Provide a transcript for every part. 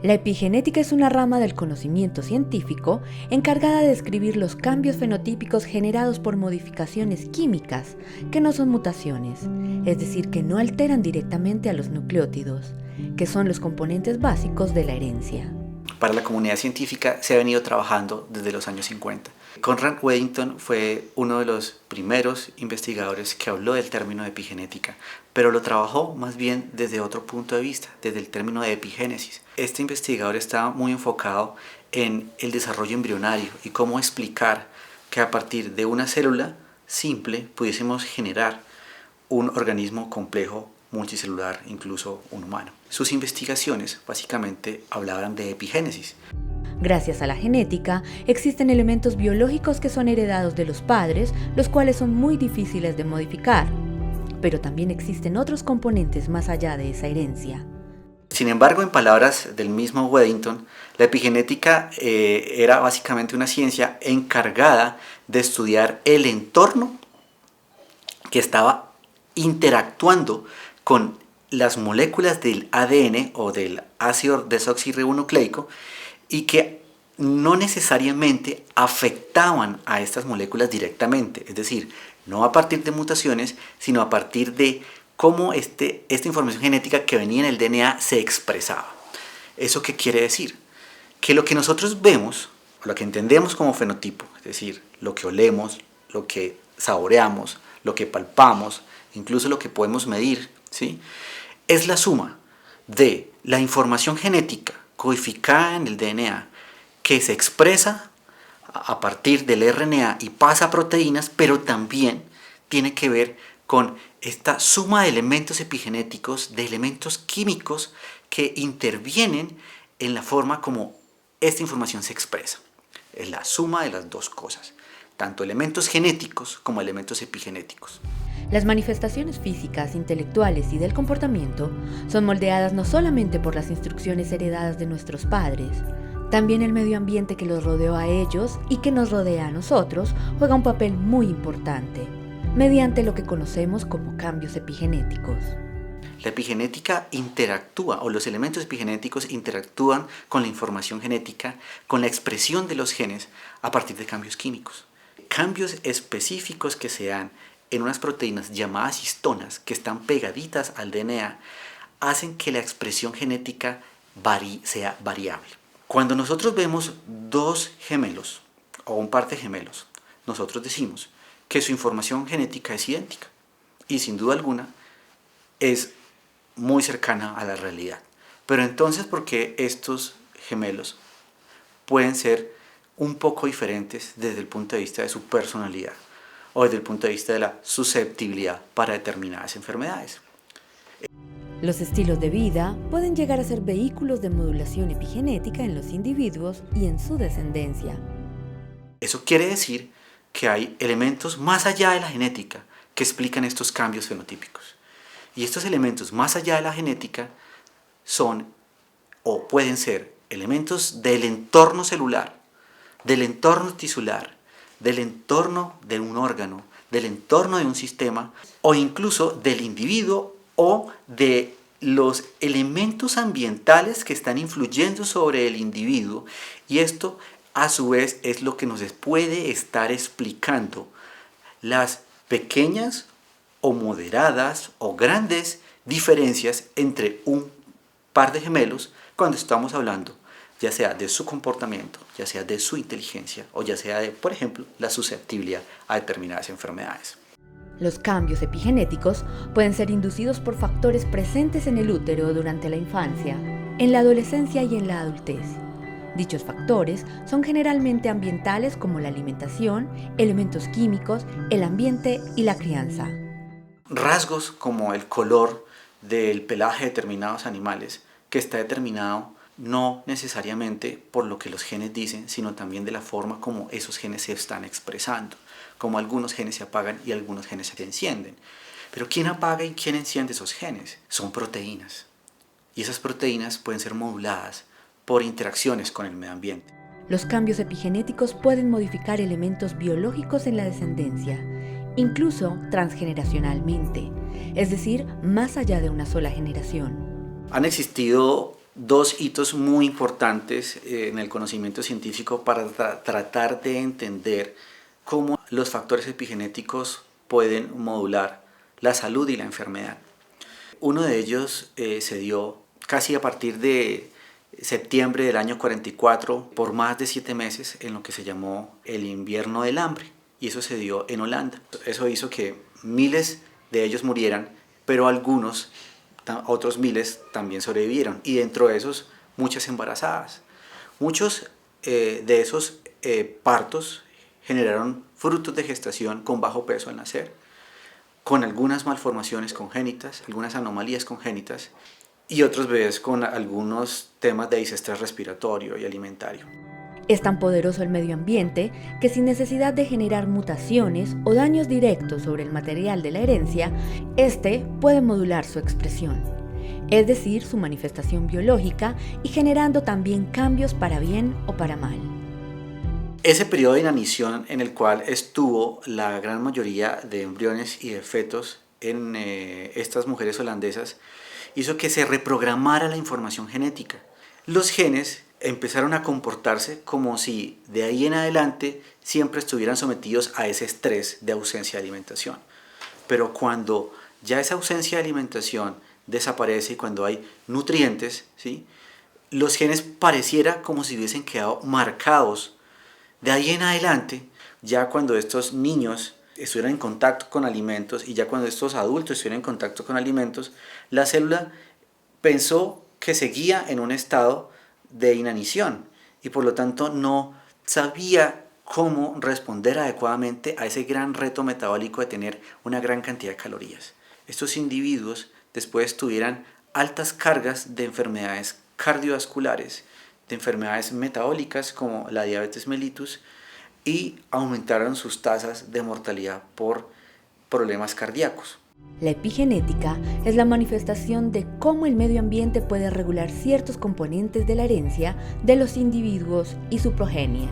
La epigenética es una rama del conocimiento científico encargada de describir los cambios fenotípicos generados por modificaciones químicas que no son mutaciones, es decir, que no alteran directamente a los nucleótidos, que son los componentes básicos de la herencia. Para la comunidad científica se ha venido trabajando desde los años 50. Conrad Weddington fue uno de los primeros investigadores que habló del término de epigenética, pero lo trabajó más bien desde otro punto de vista, desde el término de epigénesis. Este investigador estaba muy enfocado en el desarrollo embrionario y cómo explicar que a partir de una célula simple pudiésemos generar un organismo complejo multicelular, incluso un humano. Sus investigaciones básicamente hablaban de epigénesis. Gracias a la genética, existen elementos biológicos que son heredados de los padres, los cuales son muy difíciles de modificar. Pero también existen otros componentes más allá de esa herencia. Sin embargo, en palabras del mismo Weddington, la epigenética era básicamente una ciencia encargada de estudiar el entorno que estaba interactuando con las moléculas del ADN o del ácido desoxirribonucleico y que no necesariamente afectaban a estas moléculas directamente, es decir, no a partir de mutaciones, sino a partir de cómo esta información genética que venía en el DNA se expresaba. ¿Eso qué quiere decir? Que lo que nosotros vemos, o lo que entendemos como fenotipo, es decir, lo que olemos, lo que saboreamos, lo que palpamos, incluso lo que podemos medir, ¿sí?, es la suma de la información genética codificada en el DNA que se expresa a partir del RNA y pasa a proteínas, pero también tiene que ver con esta suma de elementos epigenéticos, de elementos químicos que intervienen en la forma como esta información se expresa. Es la suma de las dos cosas, tanto elementos genéticos como elementos epigenéticos. Las manifestaciones físicas, intelectuales y del comportamiento son moldeadas no solamente por las instrucciones heredadas de nuestros padres, también el medio ambiente que los rodeó a ellos y que nos rodea a nosotros juega un papel muy importante, mediante lo que conocemos como cambios epigenéticos. La epigenética interactúa, o los elementos epigenéticos interactúan con la información genética, con la expresión de los genes a partir de cambios químicos. Cambios específicos que se dan en unas proteínas llamadas histonas que están pegaditas al DNA hacen que la expresión genética sea variable. Cuando nosotros vemos dos gemelos o un par de gemelos, nosotros decimos que su información genética es idéntica y sin duda alguna es muy cercana a la realidad. Pero entonces, ¿por qué estos gemelos pueden ser un poco diferentes desde el punto de vista de su personalidad o desde el punto de vista de la susceptibilidad para determinadas enfermedades? Los estilos de vida pueden llegar a ser vehículos de modulación epigenética en los individuos y en su descendencia. Eso quiere decir que hay elementos más allá de la genética que explican estos cambios fenotípicos. Y estos elementos más allá de la genética son o pueden ser elementos del entorno celular, del entorno tisular, del entorno de un órgano, del entorno de un sistema o incluso del individuo o de los elementos ambientales que están influyendo sobre el individuo, y esto a su vez es lo que nos puede estar explicando las pequeñas o moderadas o grandes diferencias entre un par de gemelos cuando estamos hablando ya sea de su comportamiento, ya sea de su inteligencia o ya sea de, por ejemplo, la susceptibilidad a determinadas enfermedades. Los cambios epigenéticos pueden ser inducidos por factores presentes en el útero durante la infancia, en la adolescencia y en la adultez. Dichos factores son generalmente ambientales como la alimentación, elementos químicos, el ambiente y la crianza. Rasgos como el color del pelaje de determinados animales, que está determinado no necesariamente por lo que los genes dicen, sino también de la forma como esos genes se están expresando, como algunos genes se apagan y algunos genes se encienden. Pero ¿quién apaga y quién enciende esos genes? Son proteínas. Y esas proteínas pueden ser moduladas por interacciones con el medio ambiente. Los cambios epigenéticos pueden modificar elementos biológicos en la descendencia, incluso transgeneracionalmente, es decir, más allá de una sola generación. Han existido dos hitos muy importantes en el conocimiento científico para tratar de entender cómo los factores epigenéticos pueden modular la salud y la enfermedad. Uno de ellos se dio casi a partir de septiembre del año 44 por más de 7 meses en lo que se llamó el invierno del hambre, y eso se dio en Holanda. Eso hizo que miles de ellos murieran, pero otros miles también sobrevivieron, y dentro de esos muchas embarazadas. Muchos de esos partos generaron frutos de gestación con bajo peso al nacer, con algunas malformaciones congénitas, algunas anomalías congénitas, y otros bebés con algunos temas de disestrés respiratorio y alimentario. Es tan poderoso el medio ambiente que sin necesidad de generar mutaciones o daños directos sobre el material de la herencia, este puede modular su expresión, es decir, su manifestación biológica, y generando también cambios para bien o para mal. Ese periodo de inanición en el cual estuvo la gran mayoría de embriones y de fetos en estas mujeres holandesas hizo que se reprogramara la información genética. Los genes empezaron a comportarse como si de ahí en adelante siempre estuvieran sometidos a ese estrés de ausencia de alimentación. Pero cuando ya esa ausencia de alimentación desaparece y cuando hay nutrientes, ¿sí?, los genes pareciera como si hubiesen quedado marcados. De ahí en adelante, ya cuando estos niños estuvieran en contacto con alimentos y ya cuando estos adultos estuvieran en contacto con alimentos, la célula pensó que seguía en un estado de inanición y por lo tanto no sabía cómo responder adecuadamente a ese gran reto metabólico de tener una gran cantidad de calorías. Estos individuos después tuvieran altas cargas de enfermedades cardiovasculares, de enfermedades metabólicas como la diabetes mellitus, y aumentaron sus tasas de mortalidad por problemas cardíacos. La epigenética es la manifestación de cómo el medio ambiente puede regular ciertos componentes de la herencia de los individuos y su progenie.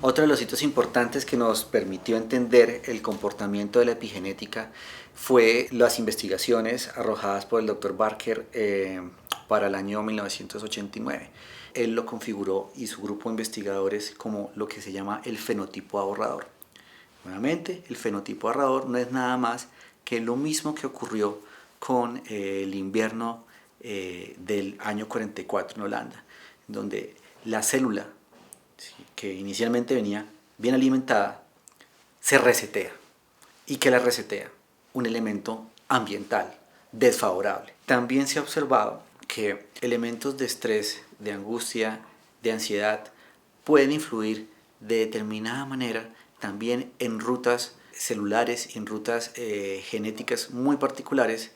Otro de los hitos importantes que nos permitió entender el comportamiento de la epigenética fue las investigaciones arrojadas por el Dr. Barker para el año 1989. Él lo configuró y su grupo de investigadores como lo que se llama el fenotipo ahorrador. Nuevamente, el fenotipo ahorrador no es nada más que lo mismo que ocurrió con el invierno del año 44 en Holanda, donde la célula, ¿sí?, que inicialmente venía bien alimentada, se resetea. ¿Y qué la resetea? Un elemento ambiental desfavorable. También se ha observado que elementos de estrés, de angustia, de ansiedad pueden influir de determinada manera también en rutas celulares y en rutas genéticas muy particulares,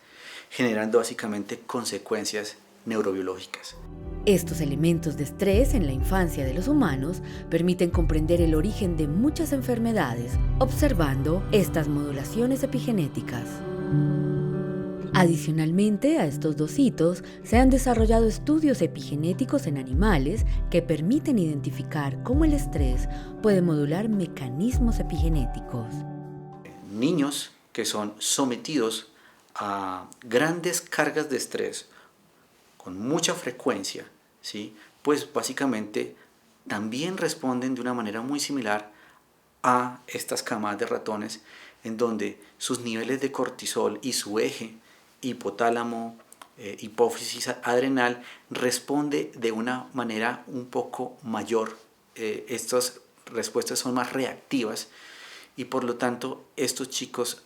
generando básicamente consecuencias neurobiológicas. Estos elementos de estrés en la infancia de los humanos permiten comprender el origen de muchas enfermedades, observando estas modulaciones epigenéticas. Adicionalmente a estos dos hitos, se han desarrollado estudios epigenéticos en animales que permiten identificar cómo el estrés puede modular mecanismos epigenéticos. Niños que son sometidos a grandes cargas de estrés con mucha frecuencia, ¿sí?, pues básicamente también responden de una manera muy similar a estas camadas de ratones, en donde sus niveles de cortisol y su eje hipotálamo, hipófisis adrenal responde de una manera un poco mayor. Estas respuestas son más reactivas y por lo tanto estos chicos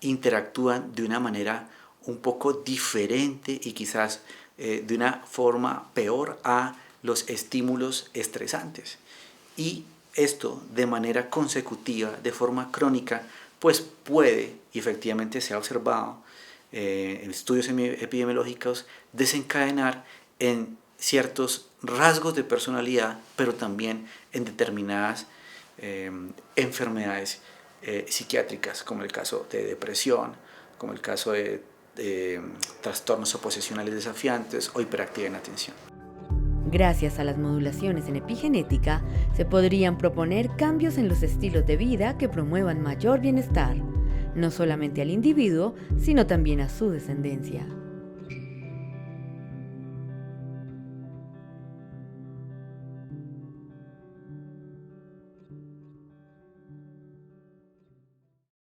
interactúan de una manera un poco diferente y quizás de una forma peor a los estímulos estresantes. Y esto de manera consecutiva, de forma crónica, pues puede, y efectivamente se ha observado, estudios epidemiológicos, desencadenar en ciertos rasgos de personalidad, pero también en determinadas enfermedades psiquiátricas, como el caso de depresión, como el caso de trastornos oposicionales desafiantes o hiperactividad en atención. Gracias a las modulaciones en epigenética, se podrían proponer cambios en los estilos de vida que promuevan mayor bienestar, no solamente al individuo, sino también a su descendencia.